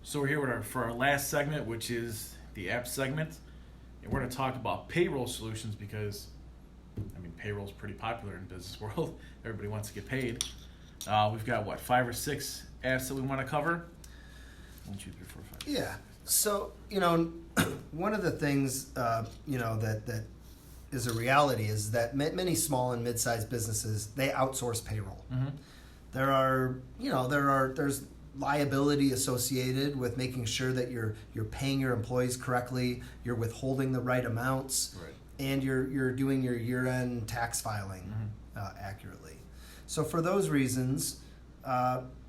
So we're here with for our last segment, which is the app segment. And we're going to talk about payroll solutions because, payroll is pretty popular in the business world. Everybody wants to get paid. We've got, 5 or 6 apps that we want to cover? 1, 2, 3, 4, 5. Yeah. So, one of the things, that is a reality is that many small and mid-sized businesses, they outsource payroll. Mm-hmm. There's liability associated with making sure that you're paying your employees correctly, you're withholding the right amounts, Right. and you're doing your year-end tax filing accurately. So for those reasons,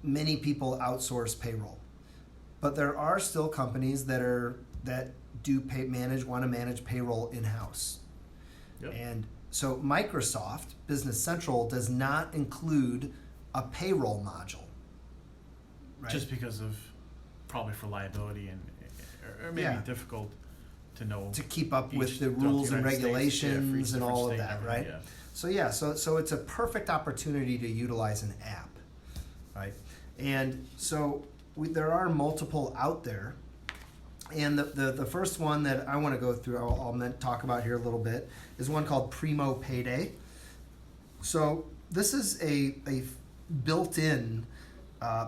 many people outsource payroll, but there are still companies that want to manage payroll in-house. Yep. And so Microsoft Business Central does not include a payroll module. Right? Just because of probably for liability or maybe difficult to know to keep up with the rules and regulations and all of that, right? Yeah. So it's a perfect opportunity to utilize an app, right? And so there are multiple out there, and the first one that I want to go through, I'll talk about here a little bit, is one called Primo Payday. So this is a built-in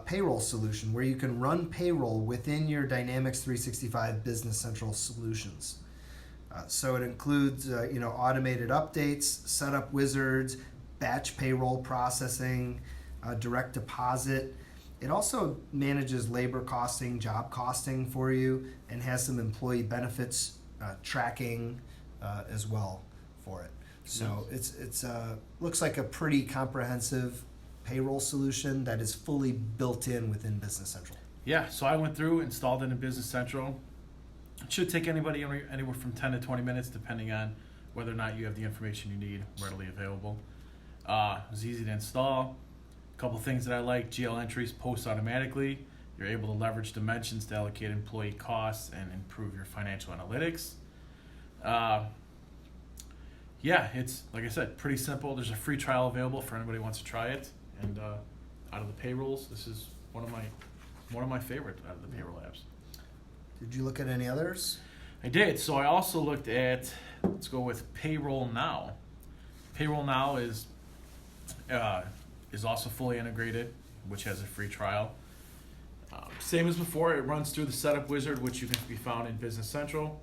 payroll solution where you can run payroll within your Dynamics 365 Business Central solutions. So it includes automated updates, setup wizards, batch payroll processing, direct deposit. It also manages labor costing, job costing for you, and has some employee benefits tracking as well for it. So it's looks like a pretty comprehensive payroll solution that is fully built in within Business Central. Yeah, so I went through, installed it in Business Central. It should take anybody anywhere from 10 to 20 minutes, depending on whether or not you have the information you need readily available. It was easy to install. A couple things that I like: GL entries post automatically. You're able to leverage dimensions to allocate employee costs and improve your financial analytics. It's, like I said, pretty simple. There's a free trial available for anybody who wants to try it. And out of the payrolls, this is one of my favorite out of the payroll apps. Did you look at any others? I did. So I also looked at, let's go with Payroll Now. Payroll Now is also fully integrated, which has a free trial. Same as before, it runs through the setup wizard, which you can be found in Business Central.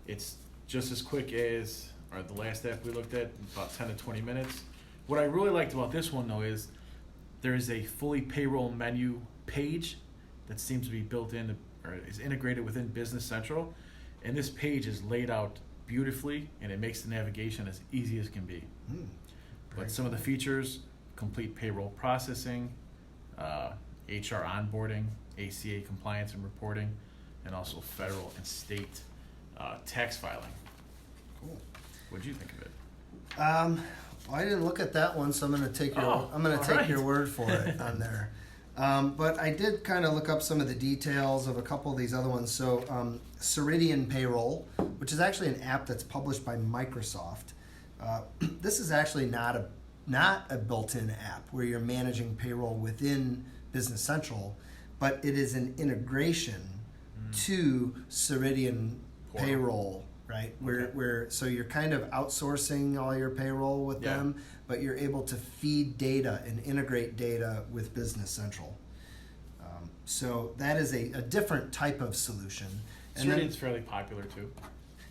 It's just as quick as the last app we looked at, about 10 to 20 minutes. What I really liked about this one, though, is there is a fully payroll menu page that seems to be built in or is integrated within Business Central. And this page is laid out beautifully, and it makes the navigation as easy as can be. But some of the features: complete payroll processing, HR onboarding, ACA compliance and reporting, and also federal and state tax filing. Cool. What did you think of it? I didn't look at that one, so I'm going to take your word for it on there. But I did kind of look up some of the details of a couple of these other ones. So Ceridian Payroll, which is actually an app that's published by Microsoft. This is actually not a built-in app where you're managing payroll within Business Central, but it is an integration to Ceridian Payroll. Right, so you're kind of outsourcing all your payroll with them, but you're able to feed data and integrate data with Business Central. So that is a different type of solution. Ceridian's fairly popular too.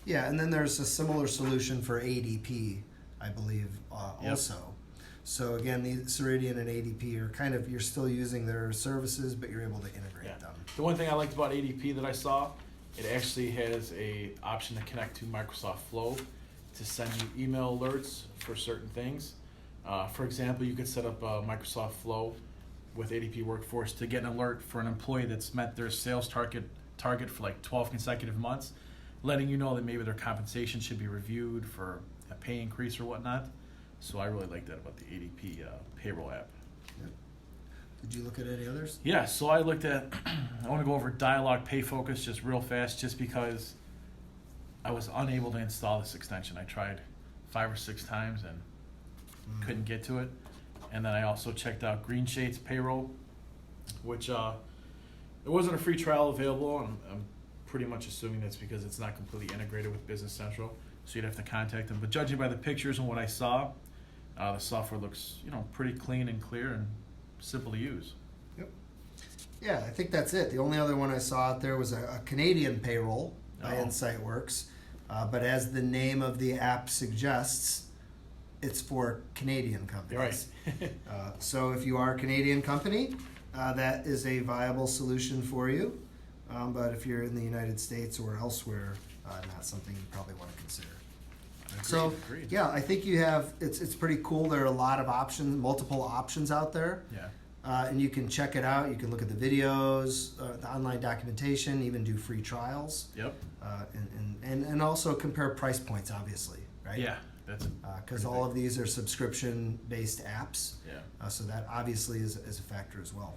Yeah, and then there's a similar solution for ADP, I believe, also. So again, the Ceridian and ADP are kind of, you're still using their services, but you're able to integrate them. The one thing I liked about ADP that I saw, it actually has a option to connect to Microsoft Flow to send you email alerts for certain things. For example, you could set up Microsoft Flow with ADP Workforce to get an alert for an employee that's met their sales target for like 12 consecutive months, letting you know that maybe their compensation should be reviewed for a pay increase or whatnot. So I really like that about the ADP payroll app. Yep. Did you look at any others? Yeah, so I looked at, I want to go over Dialog Pay Focus just real fast, just because I was unable to install this extension. I tried 5 or 6 times and couldn't get to it. And then I also checked out Green Shades Payroll, which There wasn't a free trial available, and I'm pretty much assuming that's because it's not completely integrated with Business Central, so you'd have to contact them. But judging by the pictures and what I saw, the software looks, pretty clean and clear and simple to use. Yep. Yeah, I think that's it. The only other one I saw out there was a Canadian payroll by Oh. InsightWorks. But as the name of the app suggests, it's for Canadian companies. Right. So if you are a Canadian company, that is a viable solution for you. But if you're in the United States or elsewhere, not something you probably want to consider. So Agreed. yeah, I think you have. It's pretty cool. There are a lot of options, multiple options out there. Yeah. And you can check it out. You can look at the videos, the online documentation, even do free trials. Yep. And also compare price points, obviously, right? Yeah. That's Because pretty all big. of these are subscription-based apps. Yeah. So that obviously is a factor as well.